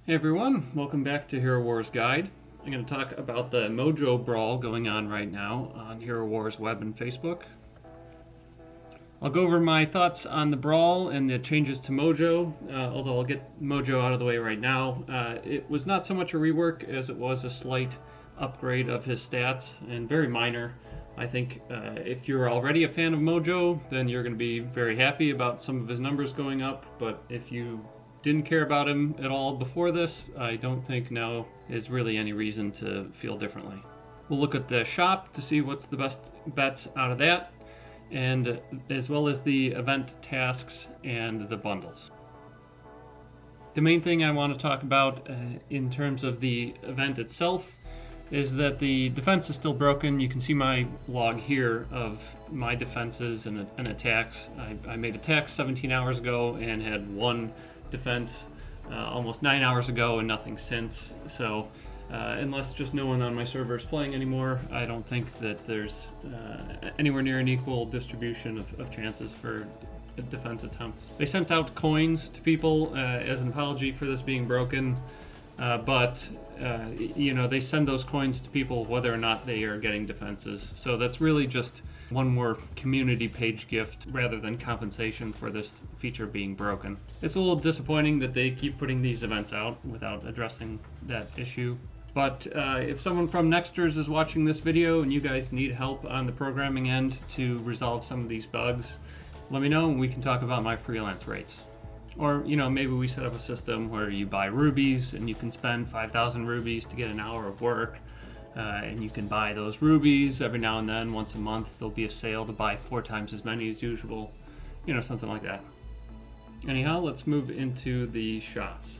Hey everyone, welcome back to Hero Wars Guide. I'm going to talk about the Mojo Brawl going on right now on Hero Wars Web and Facebook. I'll go over my thoughts on the Brawl and the changes to Mojo, although I'll get Mojo out of the way right now. It was not so much a rework as it was a slight upgrade of his stats, and very minor. I think if you're already a fan of Mojo, then you're going to be very happy about some of his numbers going up, but if you didn't care about him at all before this, I don't think now is really any reason to feel differently. We'll look at the shop to see what's the best bets out of that, and as well as the event tasks and the bundles. The main thing I want to talk about in terms of the event itself is that the defense is still broken. You can see my log here of my defenses and attacks. I made attacks 17 hours ago and had one defense almost 9 hours ago and nothing since. So unless just no one on my server is playing anymore, I don't think that there's anywhere near an equal distribution of chances for defense attempts. They sent out coins to people as an apology for this being broken, but they send those coins to people whether or not they are getting defenses. So that's really just one more community page gift rather than compensation for this feature being broken. It's a little disappointing that they keep putting these events out without addressing that issue. But if someone from Nexters is watching this video and you guys need help on the programming end to resolve some of these bugs, let me know and we can talk about my freelance rates. Or, maybe we set up a system where you buy rubies and you can spend 5,000 rubies to get an hour of work. And you can buy those rubies every now and then, once a month. There'll be a sale to buy 4 times as many as usual. Something like that. Anyhow, let's move into the shops.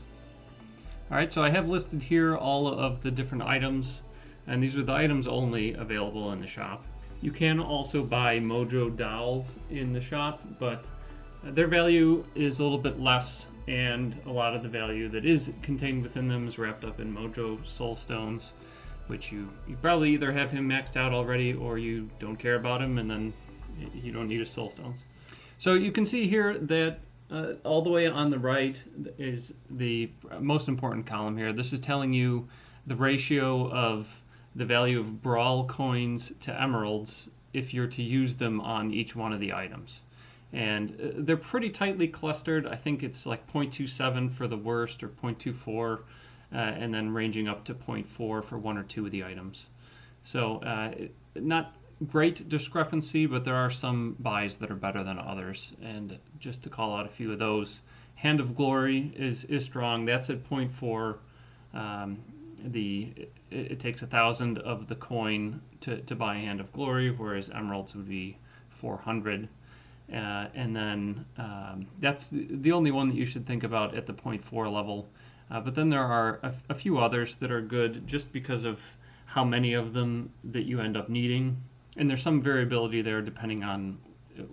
Alright, so I have listed here all of the different items, and these are the items only available in the shop. You can also buy Mojo dolls in the shop, but their value is a little bit less, and a lot of the value that is contained within them is wrapped up in Mojo soul stones, which you probably either have him maxed out already or you don't care about him and then you don't need his soul stones. So you can see here that all the way on the right is the most important column here. This is telling you the ratio of the value of Brawl coins to emeralds if you're to use them on each one of the items. And they're pretty tightly clustered. I think it's like 0.27 for the worst or 0.24, and then ranging up to 0.4 for 1 or 2 of the items. So not great discrepancy, but there are some buys that are better than others. And just to call out a few of those, Hand of Glory is strong. That's at 0.4. It takes 1,000 of the coin to buy Hand of Glory, whereas emeralds would be 400. And then that's the only one that you should think about at the 0.4 level. But then there are a few others that are good just because of how many of them that you end up needing. And there's some variability there depending on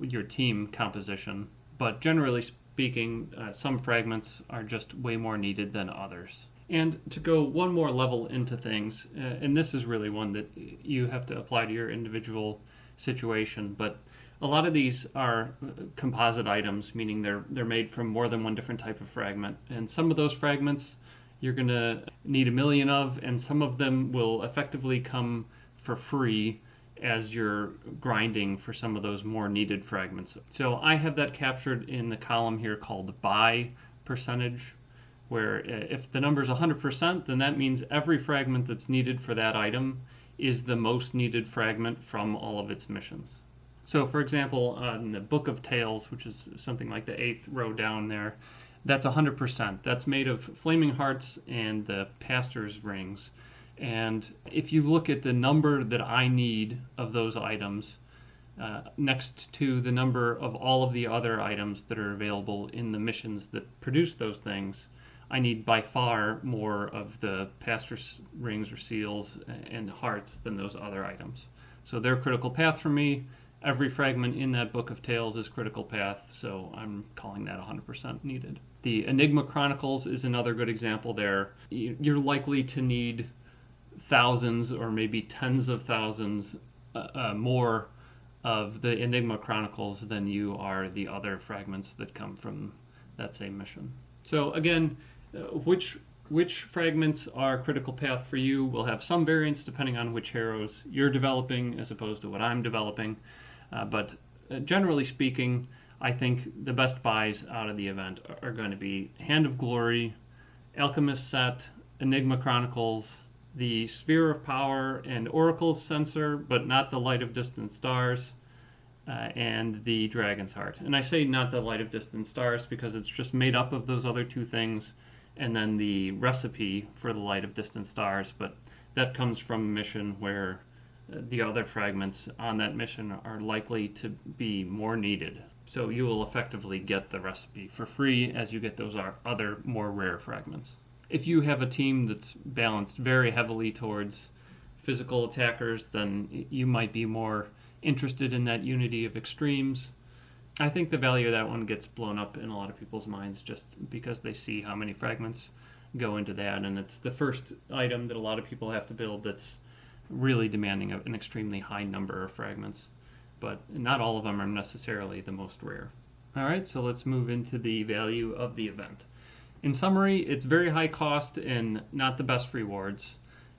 your team composition. But generally speaking, some fragments are just way more needed than others. And to go one more level into things, and this is really one that you have to apply to your individual situation, but a lot of these are composite items, meaning they're made from more than one different type of fragment. And some of those fragments you're going to need 1 million of, and some of them will effectively come for free as you're grinding for some of those more needed fragments. So I have that captured in the column here called buy percentage, where if the number is 100%, then that means every fragment that's needed for that item is the most needed fragment from all of its missions. So, for example, in the Book of Tales, which is something like the 8th row down there, that's 100%. That's made of flaming hearts and the pastor's rings. And if you look at the number that I need of those items next to the number of all of the other items that are available in the missions that produce those things, I need by far more of the pastor's rings or seals and hearts than those other items. So they're critical path for me. Every fragment in that Book of Tales is critical path, so I'm calling that 100% needed. The Enigma Chronicles is another good example there. You're likely to need thousands or maybe tens of thousands more of the Enigma Chronicles than you are the other fragments that come from that same mission. So again, which Which fragments are critical path for you will have some variance depending on which heroes you're developing as opposed to what I'm developing. But generally speaking, I think the best buys out of the event are going to be Hand of Glory, Alchemist Set, Enigma Chronicles, the Sphere of Power and Oracle Sensor, but not the Light of Distant Stars, and the Dragon's Heart. And I say not the Light of Distant Stars because it's just made up of those other two things, and then the recipe for the Light of Distant Stars, but that comes from a mission where the other fragments on that mission are likely to be more needed. So you will effectively get the recipe for free as you get those other more rare fragments. If you have a team that's balanced very heavily towards physical attackers, then you might be more interested in that Unity of Extremes. I think the value of that one gets blown up in a lot of people's minds just because they see how many fragments go into that, and it's the first item that a lot of people have to build that's really demanding an extremely high number of fragments. But not all of them are necessarily the most rare. Alright, so let's move into the value of the event. In summary, it's very high cost and not the best rewards.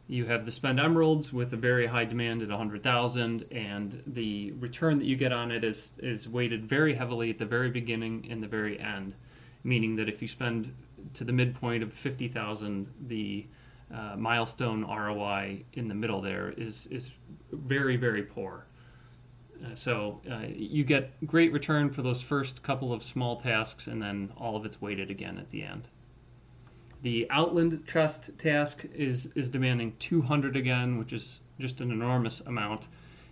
You have the spend emeralds with a very high demand at 100,000, and the return that you get on it is weighted very heavily at the very beginning and the very end, meaning that if you spend to the midpoint of 50,000, the milestone ROI in the middle there is very, very poor. So you get great return for those first couple of small tasks, and then all of it's weighted again at the end. The Outland chest task is demanding 200 again, which is just an enormous amount,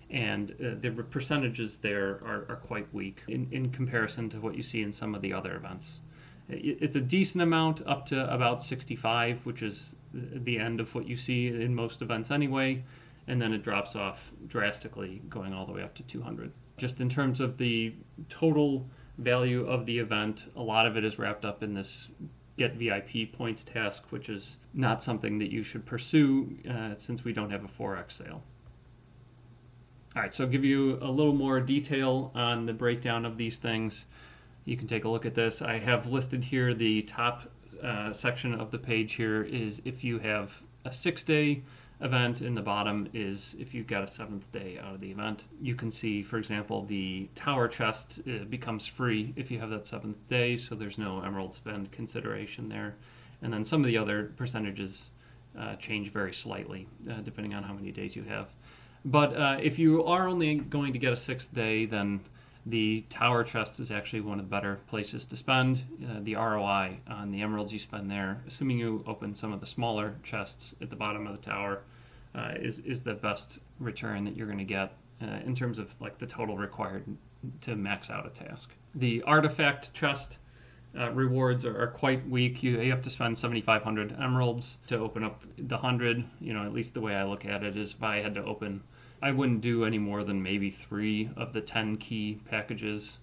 and the percentages there are quite weak in comparison to what you see in some of the other events. It's a decent amount up to about 65, which is the end of what you see in most events anyway, and then it drops off drastically going all the way up to 200. Just in terms of the total value of the event, a lot of it is wrapped up in this get VIP points task, which is not something that you should pursue since we don't have a 4x sale. All right, so I'll give you a little more detail on the breakdown of these things. You can take a look at this. I have listed here the top section of the page here is if you have a 6-day event, and the bottom is if you've got a 7th day out of the event. You can see, for example, the tower chest becomes free if you have that 7th day, so there's no emerald spend consideration there. And then some of the other percentages change very slightly depending on how many days you have. But if you are only going to get a 6th day, then the tower chest is actually one of the better places to spend. The ROI on the emeralds you spend there, assuming you open some of the smaller chests at the bottom of the tower, is the best return that you're going to get in terms of like the total required to max out a task. The artifact chest rewards are quite weak. You have to spend 7,500 emeralds to open up the 100. You know, at least the way I look at it is if I had to open, I wouldn't do any more than maybe 3 of the 10 key packages,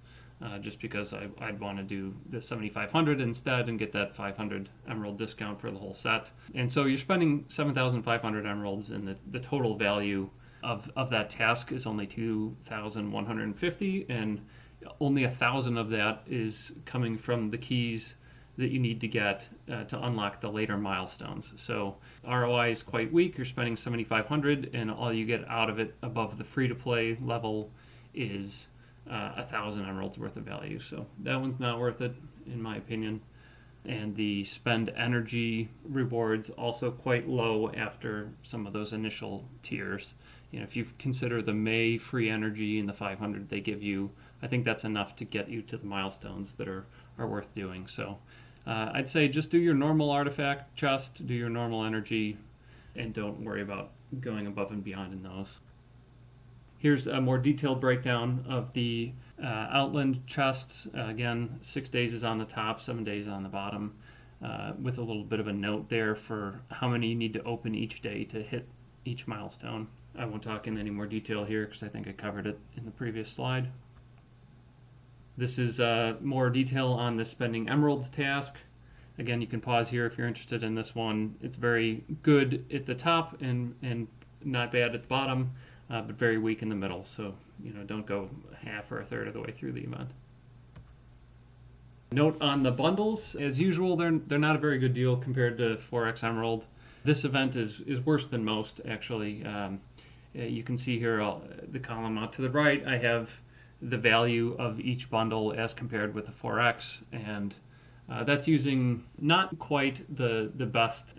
just because I'd want to do the 7,500 instead and get that 500 emerald discount for the whole set. And so you're spending 7,500 emeralds, and the total value of that task is only 2,150, and only 1,000 of that is coming from the keys that you need to get to unlock the later milestones. So ROI is quite weak. You're spending 7,500, and all you get out of it above the free-to-play level is 1,000 emeralds worth of value. So that one's not worth it, in my opinion. And the spend energy rewards also quite low after some of those initial tiers. You know, if you consider the May free energy and the 500 they give you, I think that's enough to get you to the milestones that are worth doing. So I'd say just do your normal artifact chest, do your normal energy, and don't worry about going above and beyond in those. Here's a more detailed breakdown of the Outland chests. Again, 6 days is on the top, 7 days on the bottom, with a little bit of a note there for how many you need to open each day to hit each milestone. I won't talk in any more detail here because I think I covered it in the previous slide. This is more detail on the spending emeralds task. Again, you can pause here if you're interested in this one. It's very good at the top and not bad at the bottom, but very weak in the middle. So, you know, don't go half or a third of the way through the event. Note on the bundles, as usual, they're not a very good deal compared to 4x Emerald. This event is worse than most, actually. You can see here the column out to the right. I have the value of each bundle as compared with the 4x, and that's using not quite the best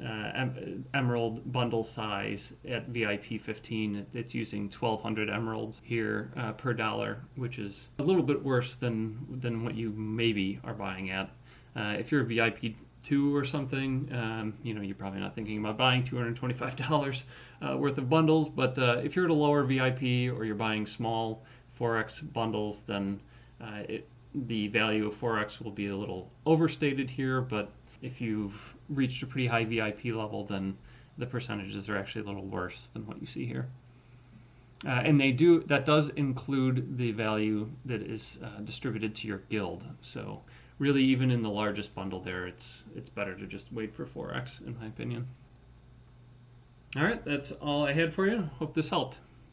Emerald bundle size at VIP 15. It's using 1,200 emeralds here per dollar, which is a little bit worse than what you maybe are buying at. If you're a VIP 2 or something, you're probably not thinking about buying $225 worth of bundles. But if you're at a lower VIP or you're buying small 4x bundles, then the value of 4x will be a little overstated here, but if you've reached a pretty high VIP level, then the percentages are actually a little worse than what you see here. And that does include the value that is distributed to your guild. So really, even in the largest bundle there, it's better to just wait for 4x, in my opinion. All right, that's all I had for you. Hope this helped.